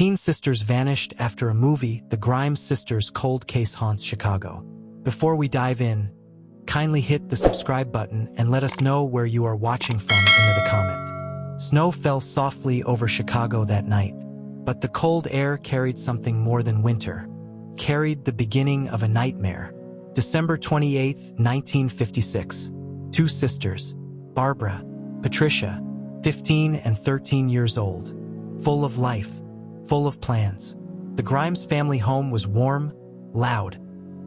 Teen sisters vanished after a movie. The Grimes sisters' cold case haunts Chicago. Before we dive in, kindly hit the subscribe button and let us know where you are watching from in the comment. Snow fell softly over Chicago that night, but the cold air carried something more than winter. Carried the beginning of a nightmare. December 28, 1956. Two sisters, Barbara, Patricia, 15 and 13 years old, full of life, full of plans. The Grimes family home was warm, loud,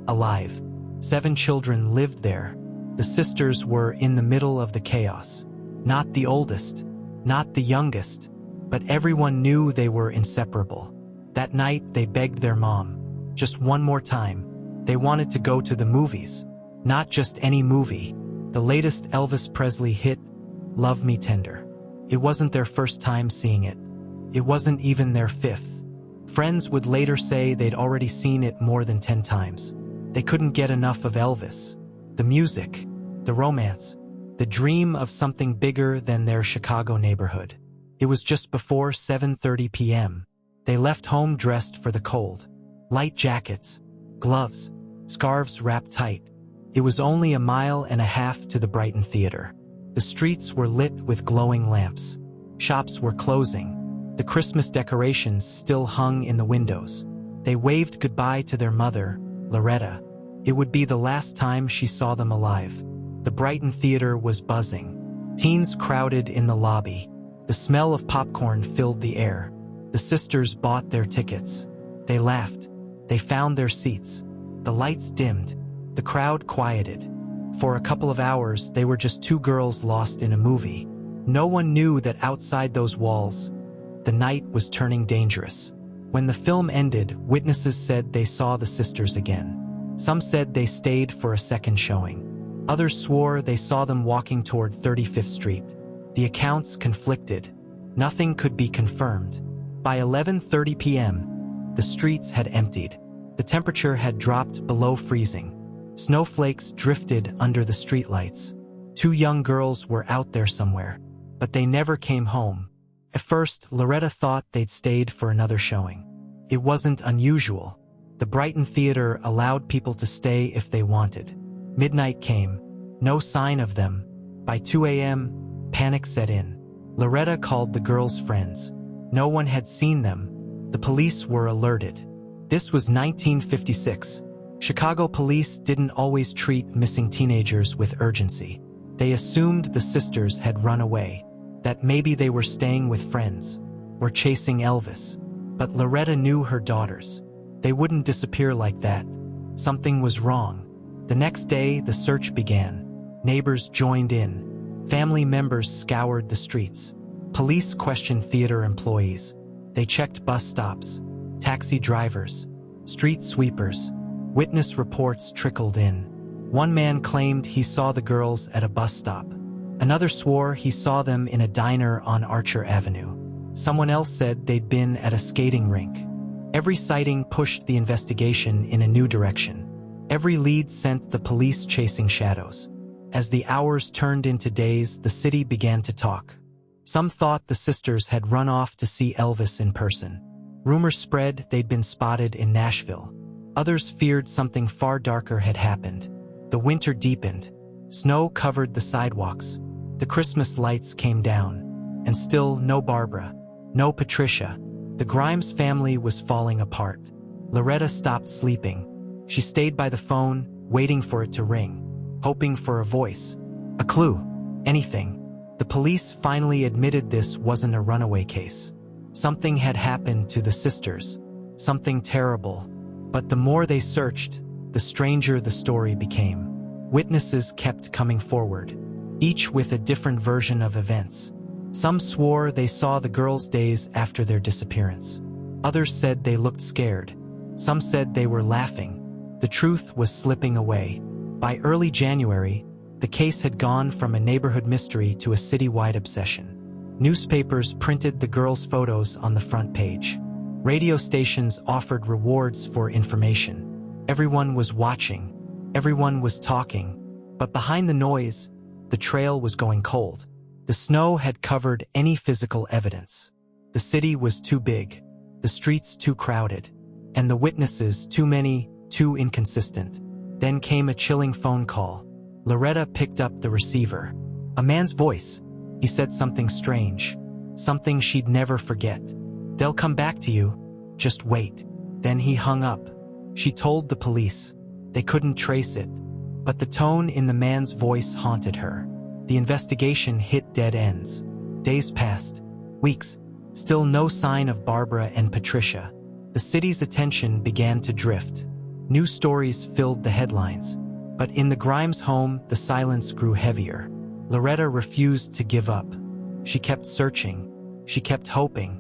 alive. 7 children lived there. The sisters were in the middle of the chaos. Not the oldest, not the youngest, but everyone knew they were inseparable. That night, they begged their mom, just one more time. They wanted to go to the movies. Not just any movie. The latest Elvis Presley hit, Love Me Tender. It wasn't their first time seeing it. It wasn't even their 5th. Friends would later say they'd already seen it more than 10 times. They couldn't get enough of Elvis. The music, the romance, the dream of something bigger than their Chicago neighborhood. It was just before 7:30 p.m. They left home dressed for the cold. Light jackets, gloves, scarves wrapped tight. It was only a mile and a half to the Brighton Theater. The streets were lit with glowing lamps. Shops were closing. The Christmas decorations still hung in the windows. They waved goodbye to their mother, Loretta. It would be the last time she saw them alive. The Brighton Theater was buzzing. Teens crowded in the lobby. The smell of popcorn filled the air. The sisters bought their tickets. They laughed. They found their seats. The lights dimmed. The crowd quieted. For a couple of hours, they were just 2 girls lost in a movie. No one knew that outside those walls, the night was turning dangerous. When the film ended, witnesses said they saw the sisters again. Some said they stayed for a second showing. Others swore they saw them walking toward 35th Street. The accounts conflicted. Nothing could be confirmed. By 11:30 p.m., the streets had emptied. The temperature had dropped below freezing. Snowflakes drifted under the streetlights. 2 young girls were out there somewhere, but they never came home. At first, Loretta thought they'd stayed for another showing. It wasn't unusual. The Brighton Theater allowed people to stay if they wanted. Midnight came. No sign of them. By 2 a.m., panic set in. Loretta called the girls' friends. No one had seen them. The police were alerted. This was 1956. Chicago police didn't always treat missing teenagers with urgency. They assumed the sisters had run away, that maybe they were staying with friends, or chasing Elvis. But Loretta knew her daughters. They wouldn't disappear like that. Something was wrong. The next day, the search began. Neighbors joined in. Family members scoured the streets. Police questioned theater employees. They checked bus stops, taxi drivers, street sweepers. Witness reports trickled in. One man claimed he saw the girls at a bus stop. Another swore he saw them in a diner on Archer Avenue. Someone else said they'd been at a skating rink. Every sighting pushed the investigation in a new direction. Every lead sent the police chasing shadows. As the hours turned into days, the city began to talk. Some thought the sisters had run off to see Elvis in person. Rumors spread they'd been spotted in Nashville. Others feared something far darker had happened. The winter deepened. Snow covered the sidewalks. The Christmas lights came down. And still no Barbara, no Patricia. The Grimes family was falling apart. Loretta stopped sleeping. She stayed by the phone, waiting for it to ring, hoping for a voice, a clue, anything. The police finally admitted this wasn't a runaway case. Something had happened to the sisters, something terrible. But the more they searched, the stranger the story became. Witnesses kept coming forward, each with a different version of events. Some swore they saw the girls days after their disappearance. Others said they looked scared. Some said they were laughing. The truth was slipping away. By early January, the case had gone from a neighborhood mystery to a citywide obsession. Newspapers printed the girls' photos on the front page. Radio stations offered rewards for information. Everyone was watching. Everyone was talking. But behind the noise, the trail was going cold. The snow had covered any physical evidence. The city was too big. The the streets too crowded, and the witnesses too many, too inconsistent. Then came a chilling phone call. Loretta picked up the receiver. A man's voice. He said something strange, something she'd never forget. "They'll come back to you. Just wait." Then he hung up. She told the police. They couldn't trace it, but the tone in the man's voice haunted her. The investigation hit dead ends. Days passed. Weeks. Still no sign of Barbara and Patricia. The city's attention began to drift. New stories filled the headlines. But in the Grimes home, the silence grew heavier. Loretta refused to give up. She kept searching. She kept hoping.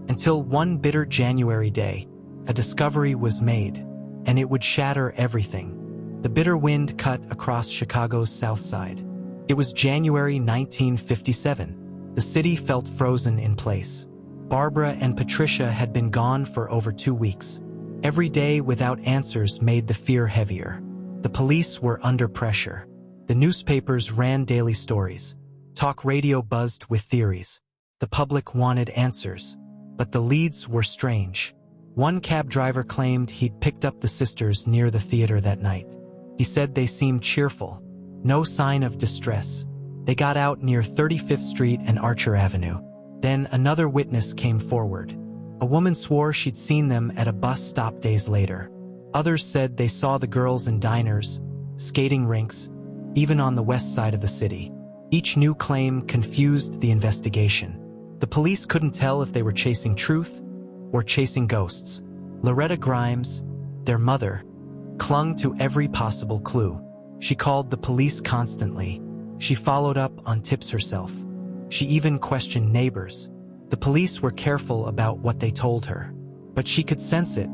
Until one bitter January day, a discovery was made, and it would shatter everything. The bitter wind cut across Chicago's south side. It was January 1957. The city felt frozen in place. Barbara and Patricia had been gone for over 2 weeks. Every day without answers made the fear heavier. The police were under pressure. The newspapers ran daily stories. Talk radio buzzed with theories. The public wanted answers. But the leads were strange. One cab driver claimed he'd picked up the sisters near the theater that night. He said they seemed cheerful. No sign of distress. They got out near 35th Street and Archer Avenue. Then another witness came forward. A woman swore she'd seen them at a bus stop days later. Others said they saw the girls in diners, skating rinks, even on the west side of the city. Each new claim confused the investigation. The police couldn't tell if they were chasing truth or chasing ghosts. Loretta Grimes, their mother, clung to every possible clue. She called the police constantly. She followed up on tips herself. She even questioned neighbors. The police were careful about what they told her. But she could sense it.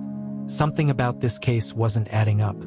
Something about this case wasn't adding up.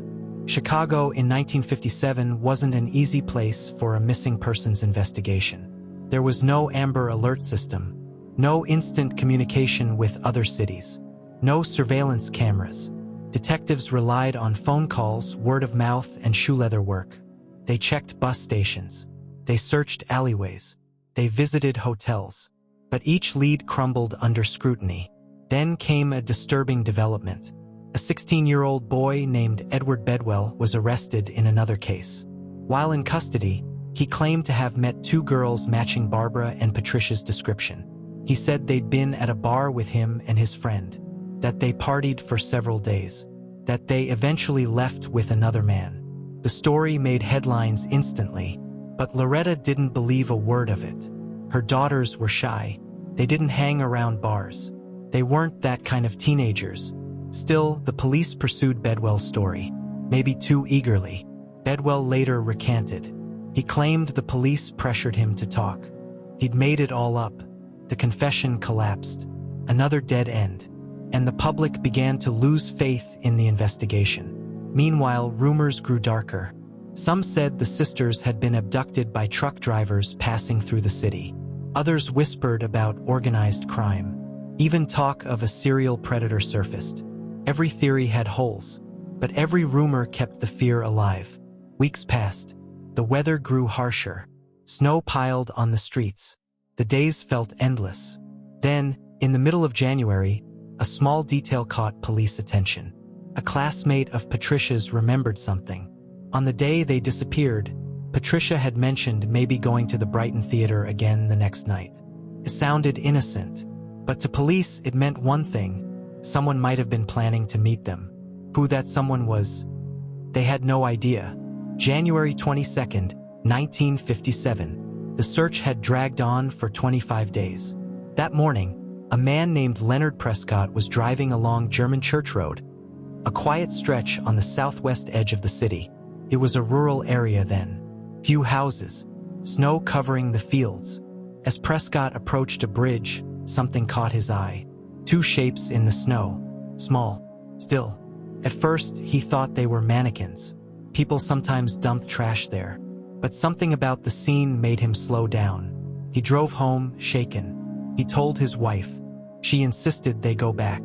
Chicago in 1957 wasn't an easy place for a missing persons investigation. There was no Amber Alert system, no instant communication with other cities, no surveillance cameras. Detectives relied on phone calls, word of mouth, and shoe leather work. They checked bus stations. They searched alleyways. They visited hotels. But each lead crumbled under scrutiny. Then came a disturbing development. A 16-year-old boy named Edward Bedwell was arrested in another case. While in custody, he claimed to have met 2 girls matching Barbara and Patricia's description. He said they'd been at a bar with him and his friend, that they partied for several days, that they eventually left with another man. The story made headlines instantly, but Loretta didn't believe a word of it. Her daughters were shy. They didn't hang around bars. They weren't that kind of teenagers. Still, the police pursued Bedwell's story, maybe too eagerly. Bedwell later recanted. He claimed the police pressured him to talk. He'd made it all up. The confession collapsed. Another dead end. And the public began to lose faith in the investigation. Meanwhile, rumors grew darker. Some said the sisters had been abducted by truck drivers passing through the city. Others whispered about organized crime. Even talk of a serial predator surfaced. Every theory had holes, but every rumor kept the fear alive. Weeks passed. The weather grew harsher. Snow piled on the streets. The days felt endless. Then, in the middle of January, a small detail caught police attention. A classmate of Patricia's remembered something. On the day they disappeared, Patricia had mentioned maybe going to the Brighton Theater again the next night. It sounded innocent, but to police it meant one thing. Someone might have been planning to meet them. Who that someone was, they had no idea. January 22nd, 1957. The search had dragged on for 25 days. That morning, a man named Leonard Prescott was driving along German Church Road, a quiet stretch on the southwest edge of the city. It was a rural area then. Few houses, snow covering the fields. As Prescott approached a bridge, something caught his eye. 2 shapes in the snow, small, still. At first, he thought they were mannequins. People sometimes dumped trash there. But something about the scene made him slow down. He drove home, shaken. He told his wife. She insisted they go back.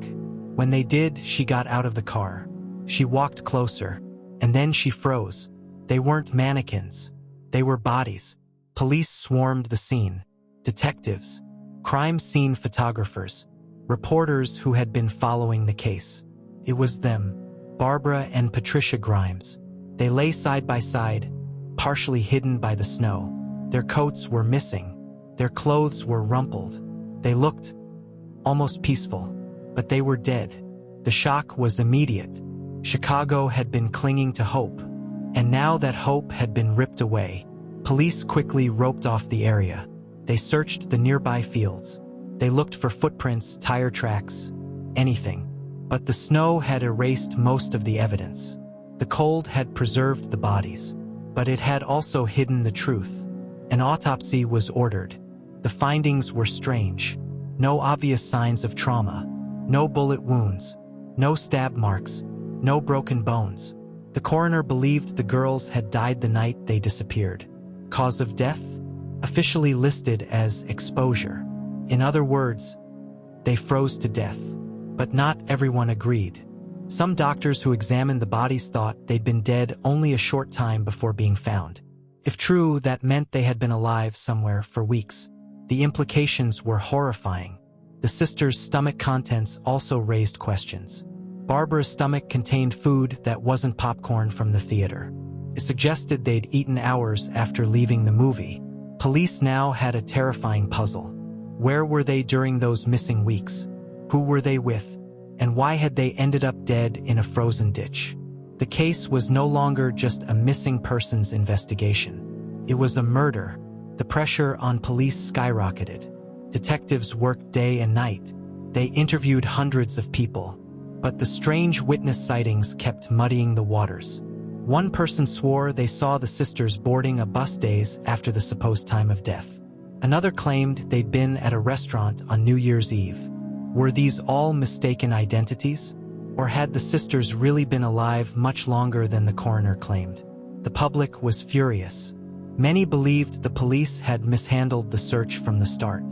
When they did, she got out of the car. She walked closer, and then she froze. They weren't mannequins. They were bodies. Police swarmed the scene. Detectives, crime scene photographers, reporters who had been following the case. It was them, Barbara and Patricia Grimes. They lay side by side, partially hidden by the snow. Their coats were missing. Their clothes were rumpled. They looked almost peaceful, but they were dead. The shock was immediate. Chicago had been clinging to hope, and now that hope had been ripped away, police quickly roped off the area. They searched the nearby fields. They looked for footprints, tire tracks, anything. But the snow had erased most of the evidence. The cold had preserved the bodies, but it had also hidden the truth. An autopsy was ordered. The findings were strange. No obvious signs of trauma. No bullet wounds. No stab marks. No broken bones. The coroner believed the girls had died the night they disappeared. Cause of death? Officially listed as exposure. In other words, they froze to death. But not everyone agreed. Some doctors who examined the bodies thought they'd been dead only a short time before being found. If true, that meant they had been alive somewhere for weeks. The implications were horrifying. The sisters' stomach contents also raised questions. Barbara's stomach contained food that wasn't popcorn from the theater. It suggested they'd eaten hours after leaving the movie. Police now had a terrifying puzzle. Where were they during those missing weeks? Who were they with? And why had they ended up dead in a frozen ditch? The case was no longer just a missing persons investigation. It was a murder. The pressure on police skyrocketed. Detectives worked day and night. They interviewed hundreds of people. But the strange witness sightings kept muddying the waters. One person swore they saw the sisters boarding a bus days after the supposed time of death. Another claimed they'd been at a restaurant on New Year's Eve. Were these all mistaken identities? Or had the sisters really been alive much longer than the coroner claimed? The public was furious. Many believed the police had mishandled the search from the start.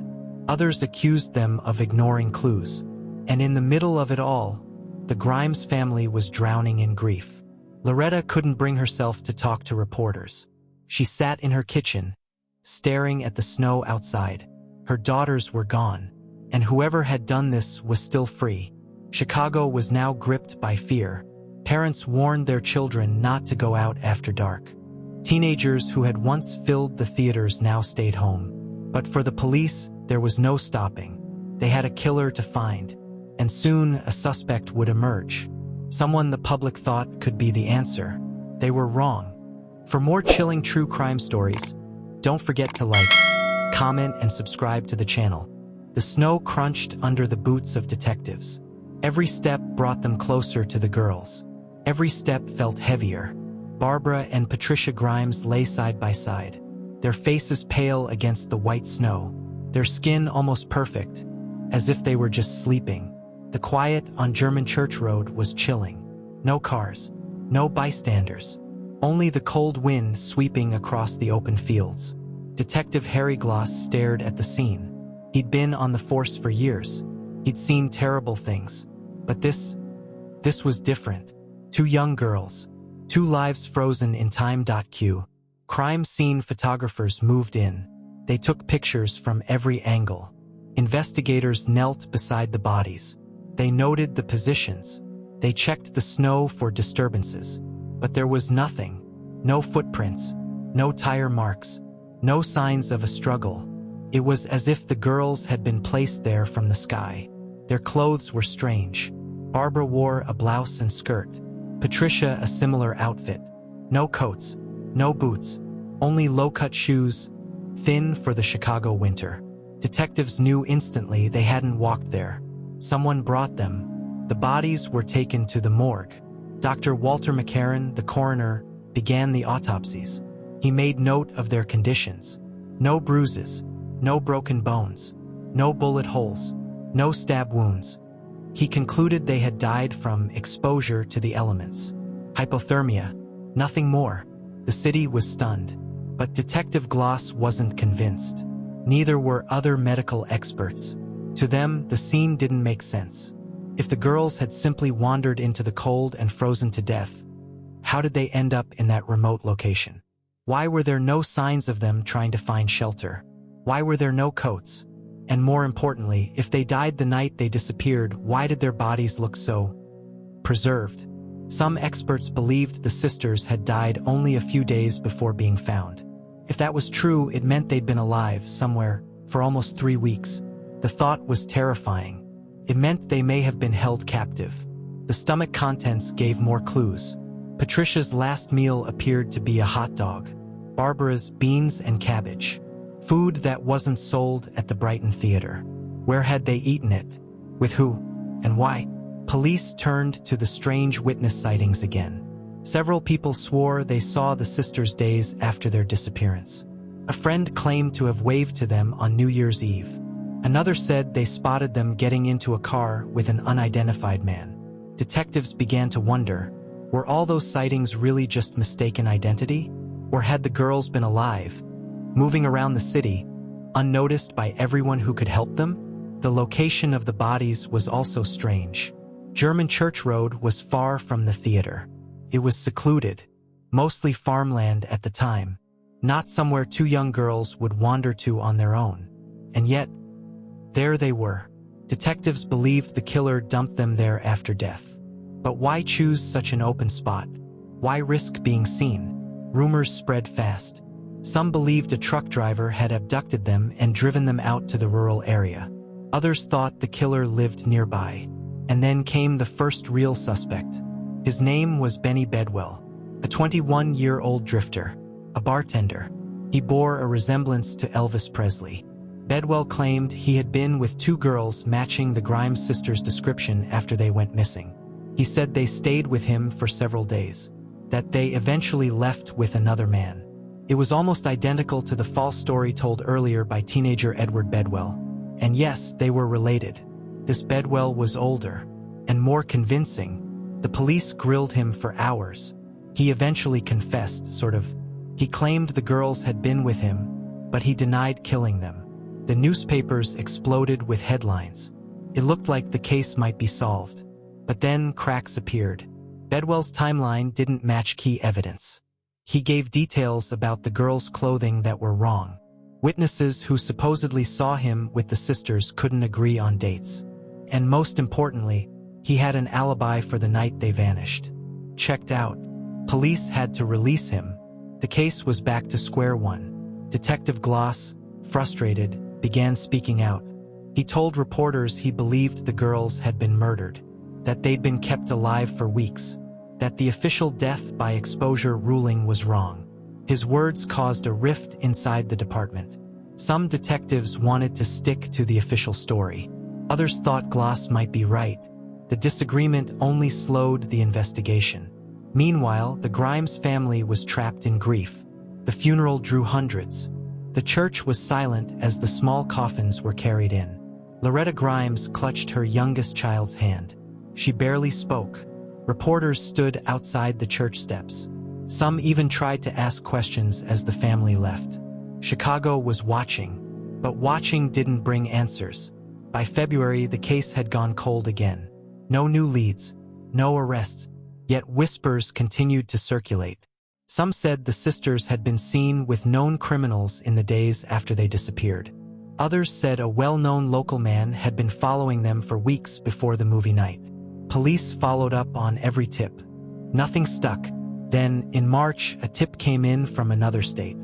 Others accused them of ignoring clues. And in the middle of it all, the Grimes family was drowning in grief. Loretta couldn't bring herself to talk to reporters. She sat in her kitchen, staring at the snow outside. Her daughters were gone, and whoever had done this was still free. Chicago was now gripped by fear. Parents warned their children not to go out after dark. Teenagers who had once filled the theaters now stayed home. But for the police, there was no stopping. They had a killer to find, and soon a suspect would emerge. Someone the public thought could be the answer. They were wrong. For more chilling true crime stories, don't forget to like, comment, and subscribe to the channel. The snow crunched under the boots of detectives. Every step brought them closer to the girls. Every step felt heavier. Barbara and Patricia Grimes lay side by side, their faces pale against the white snow, their skin almost perfect, as if they were just sleeping. The quiet on German Church Road was chilling. No cars, no bystanders, only the cold wind sweeping across the open fields. Detective Harry Gloss stared at the scene. He'd been on the force for years. He'd seen terrible things. But this was different. Two young girls. Two lives frozen in time. Crime scene photographers moved in. They took pictures from every angle. Investigators knelt beside the bodies. They noted the positions. They checked the snow for disturbances. But there was nothing. No footprints. No tire marks. No signs of a struggle. It was as if the girls had been placed there from the sky. Their clothes were strange. Barbara wore a blouse and skirt. Patricia a similar outfit. No coats. No boots. Only low-cut shoes, thin for the Chicago winter. Detectives knew instantly they hadn't walked there. Someone brought them. The bodies were taken to the morgue. Dr. Walter McCarran, the coroner, began the autopsies. He made note of their conditions. No bruises. No broken bones. No bullet holes. No stab wounds. He concluded they had died from exposure to the elements. Hypothermia. Nothing more. The city was stunned. But Detective Gloss wasn't convinced. Neither were other medical experts. To them, the scene didn't make sense. If the girls had simply wandered into the cold and frozen to death, how did they end up in that remote location? Why were there no signs of them trying to find shelter? Why were there no coats? And more importantly, if they died the night they disappeared, why did their bodies look so preserved? Some experts believed the sisters had died only a few days before being found. If that was true, it meant they'd been alive somewhere for almost 3 weeks. The thought was terrifying. It meant they may have been held captive. The stomach contents gave more clues. Patricia's last meal appeared to be a hot dog. Barbara's beans and cabbage. Food that wasn't sold at the Brighton Theater. Where had they eaten it? With who? And why? Police turned to the strange witness sightings again. Several people swore they saw the sisters days after their disappearance. A friend claimed to have waved to them on New Year's Eve. Another said they spotted them getting into a car with an unidentified man. Detectives began to wonder, were all those sightings really just mistaken identity? Or had the girls been alive, moving around the city, unnoticed by everyone who could help them? The location of the bodies was also strange. German Church Road was far from the theater. It was secluded, mostly farmland at the time, not somewhere two young girls would wander to on their own. And yet, there they were. Detectives believed the killer dumped them there after death. But why choose such an open spot? Why risk being seen? Rumors spread fast. Some believed a truck driver had abducted them and driven them out to the rural area. Others thought the killer lived nearby. And then came the first real suspect. His name was Benny Bedwell, a 21-year-old drifter, a bartender. He bore a resemblance to Elvis Presley. Bedwell claimed he had been with 2 girls matching the Grimes sisters' description after they went missing. He said they stayed with him for several days, that they eventually left with another man. It was almost identical to the false story told earlier by teenager Edward Bedwell. And yes, they were related. This Bedwell was older and more convincing. The police grilled him for hours. He eventually confessed, sort of. He claimed the girls had been with him, but he denied killing them. The newspapers exploded with headlines. It looked like the case might be solved. But then cracks appeared. Bedwell's timeline didn't match key evidence. He gave details about the girls' clothing that were wrong. Witnesses who supposedly saw him with the sisters couldn't agree on dates. And most importantly, he had an alibi for the night they vanished. Checked out. Police had to release him. The case was back to square one. Detective Gloss, frustrated, began speaking out. He told reporters he believed the girls had been murdered, that they'd been kept alive for weeks, that the official death by exposure ruling was wrong. His words caused a rift inside the department. Some detectives wanted to stick to the official story. Others thought Gloss might be right. The disagreement only slowed the investigation. Meanwhile, the Grimes family was trapped in grief. The funeral drew hundreds. The church was silent as the small coffins were carried in. Loretta Grimes clutched her youngest child's hand. She barely spoke. Reporters stood outside the church steps. Some even tried to ask questions as the family left. Chicago was watching, but watching didn't bring answers. By February, the case had gone cold again. No new leads, no arrests, yet whispers continued to circulate. Some said the sisters had been seen with known criminals in the days after they disappeared. Others said a well-known local man had been following them for weeks before the movie night. Police followed up on every tip. Nothing stuck. Then, in March, a tip came in from another state.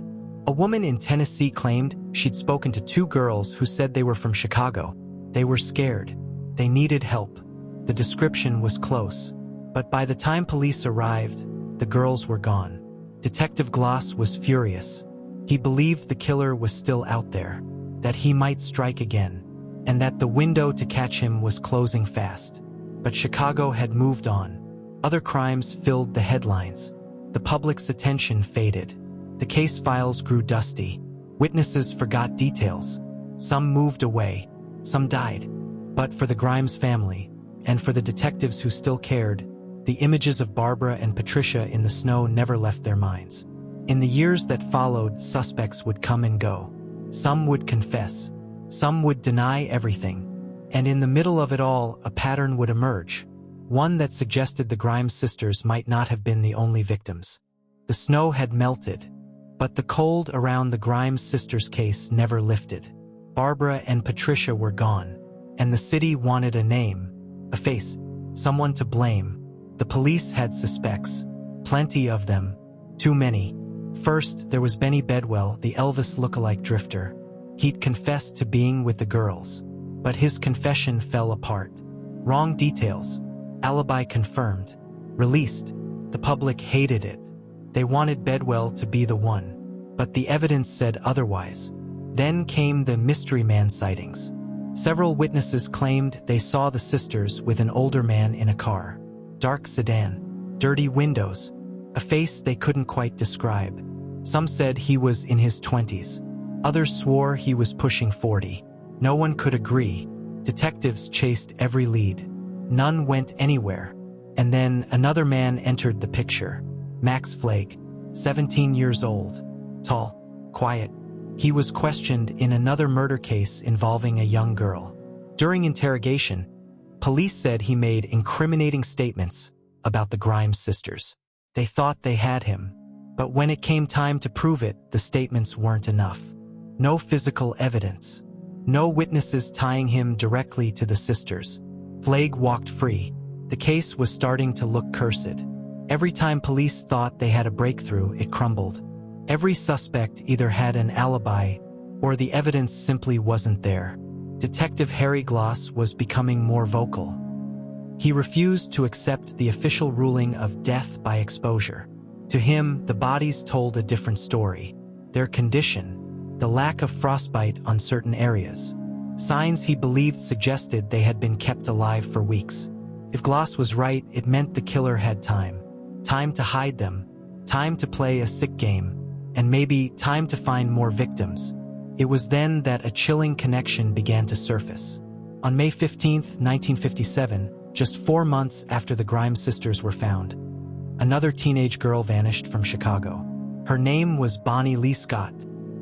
A woman in Tennessee claimed she'd spoken to 2 girls who said they were from Chicago. They were scared. They needed help. The description was close. But by the time police arrived, the girls were gone. Detective Gloss was furious. He believed the killer was still out there, that he might strike again, and that the window to catch him was closing fast. But Chicago had moved on. Other crimes filled the headlines. The public's attention faded. The case files grew dusty. Witnesses forgot details. Some moved away. Some died. But for the Grimes family, and for the detectives who still cared, the images of Barbara and Patricia in the snow never left their minds. In the years that followed, suspects would come and go. Some would confess. Some would deny everything. And in the middle of it all, a pattern would emerge. One that suggested the Grimes sisters might not have been the only victims. The snow had melted, but the cold around the Grimes sisters' case never lifted. Barbara and Patricia were gone, and the city wanted a name, a face, someone to blame. The police had suspects, plenty of them, too many. First, there was Benny Bedwell, the Elvis lookalike drifter. He'd confessed to being with the girls, but his confession fell apart. Wrong details, alibi confirmed, released. The public hated it. They wanted Bedwell to be the one, but the evidence said otherwise. Then came the mystery man sightings. Several witnesses claimed they saw the sisters with an older man in a car. Dark sedan, dirty windows, a face they couldn't quite describe. Some said he was in his 20s. Others swore he was pushing 40. No one could agree. Detectives chased every lead. None went anywhere. And then another man entered the picture. Max Flake, 17 years old, tall, quiet. He was questioned in another murder case involving a young girl. During interrogation, police said he made incriminating statements about the Grimes sisters. They thought they had him, but when it came time to prove it, the statements weren't enough. No physical evidence. No witnesses tying him directly to the sisters. Flake walked free. The case was starting to look cursed. Every time police thought they had a breakthrough, it crumbled. Every suspect either had an alibi or the evidence simply wasn't there. Detective Harry Gloss was becoming more vocal. He refused to accept the official ruling of death by exposure. To him, the bodies told a different story. Their condition, the lack of frostbite on certain areas. Signs he believed suggested they had been kept alive for weeks. If Gloss was right, it meant the killer had time. Time to hide them, time to play a sick game, and maybe time to find more victims. It was then that a chilling connection began to surface. On May 15, 1957, just 4 months after the Grimes sisters were found, another teenage girl vanished from Chicago. Her name was Bonnie Lee Scott,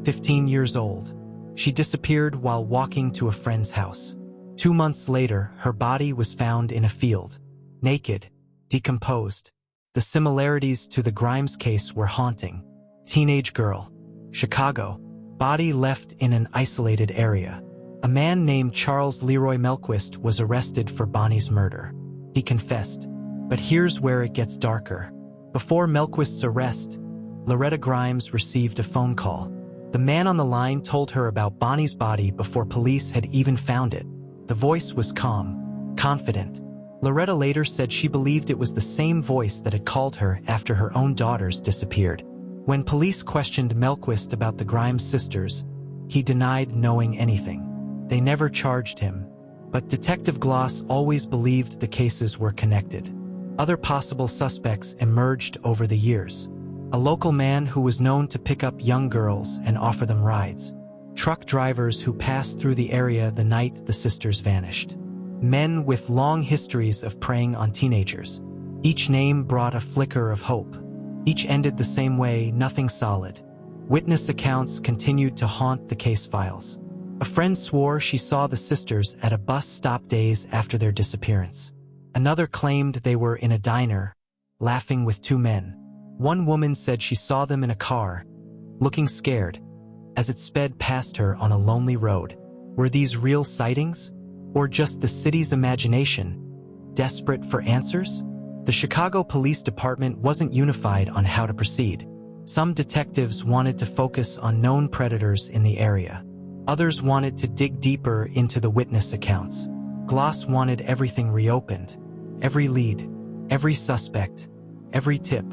15 years old. She disappeared while walking to a friend's house. 2 months later, her body was found in a field, naked, decomposed. The similarities to the Grimes case were haunting. Teenage girl, Chicago, body left in an isolated area. A man named Charles Leroy Melquist was arrested for Bonnie's murder. He confessed. But here's where it gets darker. Before Melquist's arrest, Loretta Grimes received a phone call. The man on the line told her about Bonnie's body before police had even found it. The voice was calm, confident. Loretta later said she believed it was the same voice that had called her after her own daughters disappeared. When police questioned Melquist about the Grimes sisters, he denied knowing anything. They never charged him, but Detective Gloss always believed the cases were connected. Other possible suspects emerged over the years. A local man who was known to pick up young girls and offer them rides. Truck drivers who passed through the area the night the sisters vanished. Men with long histories of preying on teenagers. Each name brought a flicker of hope. Each ended the same way, nothing solid. Witness accounts continued to haunt the case files. A friend swore she saw the sisters at a bus stop days after their disappearance. Another claimed they were in a diner, laughing with 2 men. One woman said she saw them in a car, looking scared, as it sped past her on a lonely road. Were these real sightings? Or just the city's imagination, desperate for answers? The Chicago Police Department wasn't unified on how to proceed. Some detectives wanted to focus on known predators in the area. Others wanted to dig deeper into the witness accounts. Gloss wanted everything reopened. Every lead, every suspect, every tip.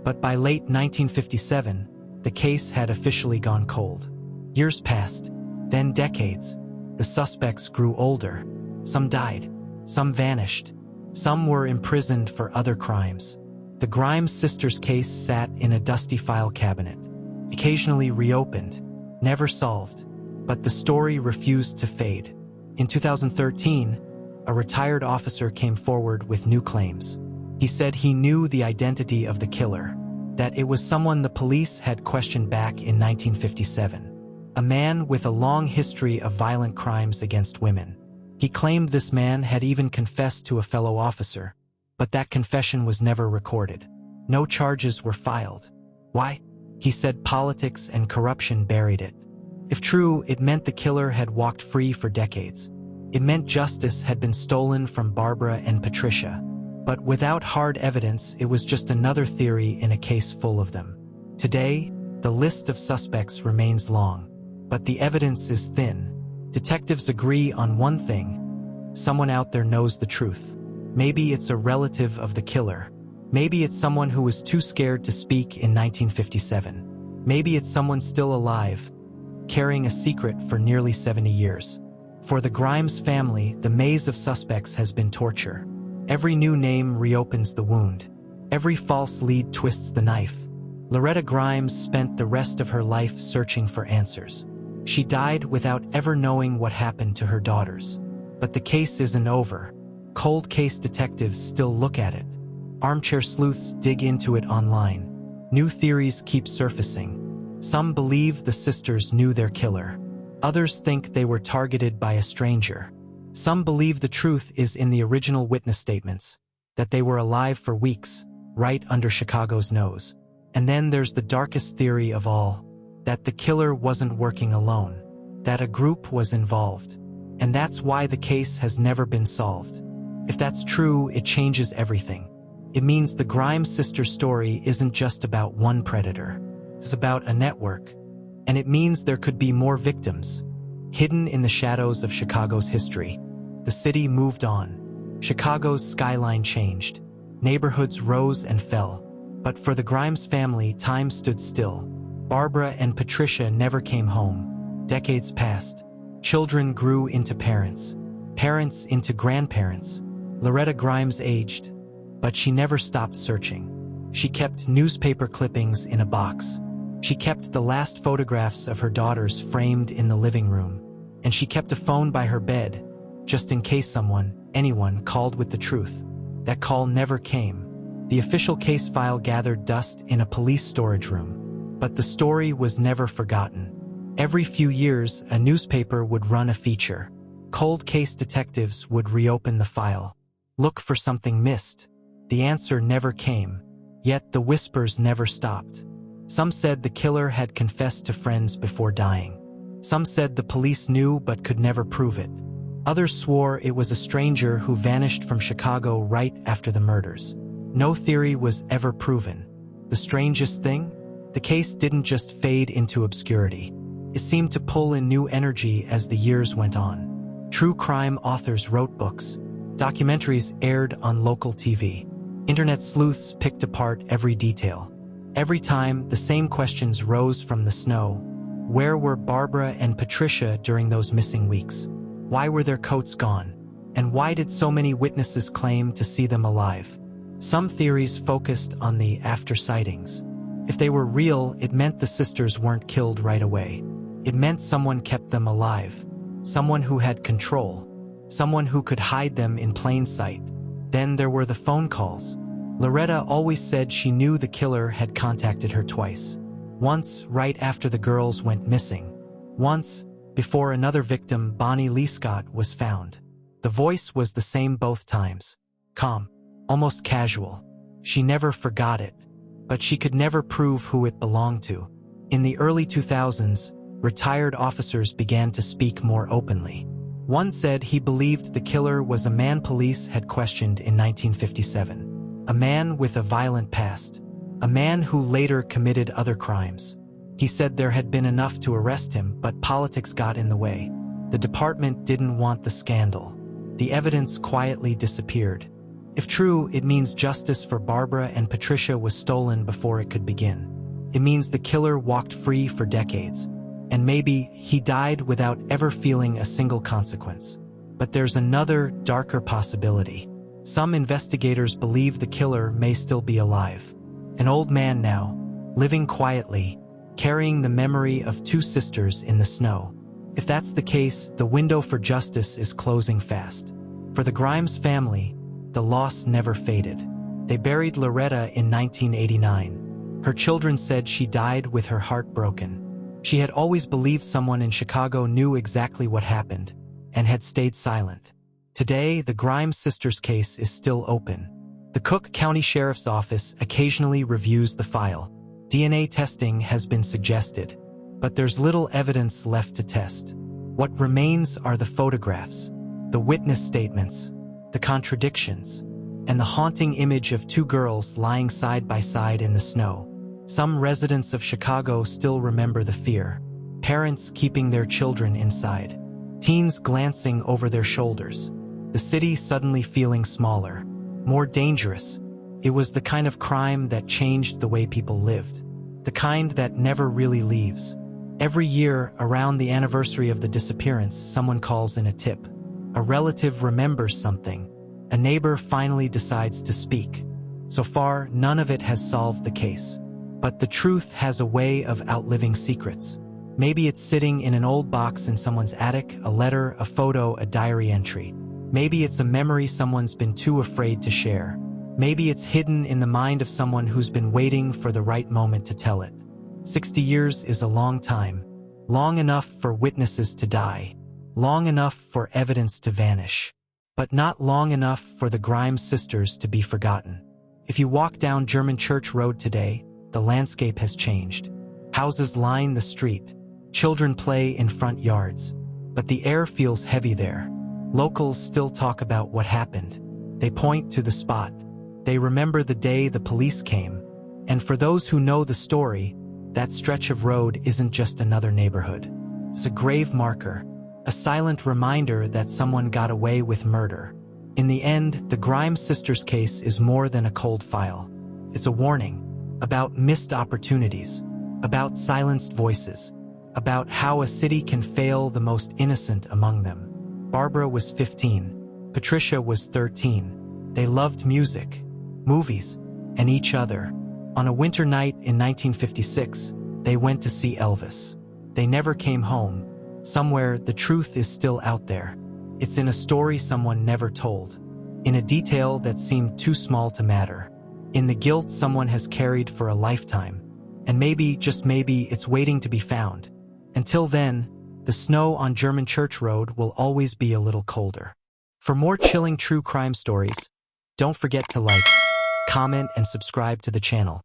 But by late 1957, the case had officially gone cold. Years passed, then decades. The suspects grew older. Some died. Some vanished. Some were imprisoned for other crimes. The Grimes sisters' case sat in a dusty file cabinet, occasionally reopened, never solved. But the story refused to fade. In 2013, a retired officer came forward with new claims. He said he knew the identity of the killer, that it was someone the police had questioned back in 1957. A man with a long history of violent crimes against women. He claimed this man had even confessed to a fellow officer, but that confession was never recorded. No charges were filed. Why? He said politics and corruption buried it. If true, it meant the killer had walked free for decades. It meant justice had been stolen from Barbara and Patricia. But without hard evidence, it was just another theory in a case full of them. Today, the list of suspects remains long, but the evidence is thin. Detectives agree on one thing: someone out there knows the truth. Maybe it's a relative of the killer. Maybe it's someone who was too scared to speak in 1957. Maybe it's someone still alive, carrying a secret for nearly 70 years. For the Grimes family, the maze of suspects has been torture. Every new name reopens the wound. Every false lead twists the knife. Loretta Grimes spent the rest of her life searching for answers. She died without ever knowing what happened to her daughters. But the case isn't over. Cold case detectives still look at it. Armchair sleuths dig into it online. New theories keep surfacing. Some believe the sisters knew their killer. Others think they were targeted by a stranger. Some believe the truth is in the original witness statements, that they were alive for weeks, right under Chicago's nose. And then there's the darkest theory of all, that the killer wasn't working alone, that a group was involved. And that's why the case has never been solved. If that's true, it changes everything. It means the Grimes sisters' story isn't just about one predator. It's about a network. And it means there could be more victims. Hidden in the shadows of Chicago's history, the city moved on. Chicago's skyline changed. Neighborhoods rose and fell. But for the Grimes family, time stood still. Barbara and Patricia never came home. Decades passed. Children grew into parents. Parents into grandparents. Loretta Grimes aged. But she never stopped searching. She kept newspaper clippings in a box. She kept the last photographs of her daughters framed in the living room. And she kept a phone by her bed, just in case anyone called with the truth. That call never came. The official case file gathered dust in a police storage room. But the story was never forgotten. Every few years, a newspaper would run a feature. Cold case detectives would reopen the file. Look for something missed. The answer never came. Yet the whispers never stopped. Some said the killer had confessed to friends before dying. Some said the police knew but could never prove it. Others swore it was a stranger who vanished from Chicago right after the murders. No theory was ever proven. The strangest thing? The case didn't just fade into obscurity. It seemed to pull in new energy as the years went on. True crime authors wrote books. Documentaries aired on local TV. Internet sleuths picked apart every detail. Every time, the same questions rose from the snow. Where were Barbara and Patricia during those missing weeks? Why were their coats gone? And why did so many witnesses claim to see them alive? Some theories focused on the after sightings. If they were real, it meant the sisters weren't killed right away. It meant someone kept them alive. Someone who had control. Someone who could hide them in plain sight. Then there were the phone calls. Loretta always said she knew the killer had contacted her twice. Once, right after the girls went missing. Once, before another victim, Bonnie Lee Scott, was found. The voice was the same both times. Calm, almost casual. She never forgot it. But she could never prove who it belonged to. In the early 2000s, retired officers began to speak more openly. One said he believed the killer was a man police had questioned in 1957. A man with a violent past. A man who later committed other crimes. He said there had been enough to arrest him, but politics got in the way. The department didn't want the scandal. The evidence quietly disappeared. If true, it means justice for Barbara and Patricia was stolen before it could begin. It means the killer walked free for decades. And maybe he died without ever feeling a single consequence. But there's another, darker possibility. Some investigators believe the killer may still be alive. An old man now, living quietly, carrying the memory of two sisters in the snow. If that's the case, the window for justice is closing fast. For the Grimes family, the loss never faded. They buried Loretta in 1989. Her children said she died with her heart broken. She had always believed someone in Chicago knew exactly what happened, and had stayed silent. Today, the Grimes sisters' case is still open. The Cook County Sheriff's Office occasionally reviews the file. DNA testing has been suggested. But there's little evidence left to test. What remains are the photographs, the witness statements, the contradictions, and the haunting image of two girls lying side by side in the snow. Some residents of Chicago still remember the fear. Parents keeping their children inside. Teens glancing over their shoulders. The city suddenly feeling smaller, more dangerous. It was the kind of crime that changed the way people lived. The kind that never really leaves. Every year, around the anniversary of the disappearance, someone calls in a tip. A relative remembers something. A neighbor finally decides to speak. So far, none of it has solved the case. But the truth has a way of outliving secrets. Maybe it's sitting in an old box in someone's attic, a letter, a photo, a diary entry. Maybe it's a memory someone's been too afraid to share. Maybe it's hidden in the mind of someone who's been waiting for the right moment to tell it. 60 years is a long time. Long enough for witnesses to die. Long enough for evidence to vanish. But not long enough for the Grimes sisters to be forgotten. If you walk down German Church Road today, the landscape has changed. Houses line the street. Children play in front yards. But the air feels heavy there. Locals still talk about what happened. They point to the spot. They remember the day the police came. And for those who know the story, that stretch of road isn't just another neighborhood. It's a grave marker. A silent reminder that someone got away with murder. In the end, the Grimes sisters case is more than a cold file. It's a warning about missed opportunities, about silenced voices, about how a city can fail the most innocent among them. Barbara was 15. Patricia was 13. They loved music, movies, and each other. On a winter night in 1956, they went to see Elvis. They never came home. Somewhere, the truth is still out there. It's in a story someone never told. In a detail that seemed too small to matter. In the guilt someone has carried for a lifetime. And maybe, just maybe, it's waiting to be found. Until then, the snow on German Church Road will always be a little colder. For more chilling true crime stories, don't forget to like, comment, and subscribe to the channel.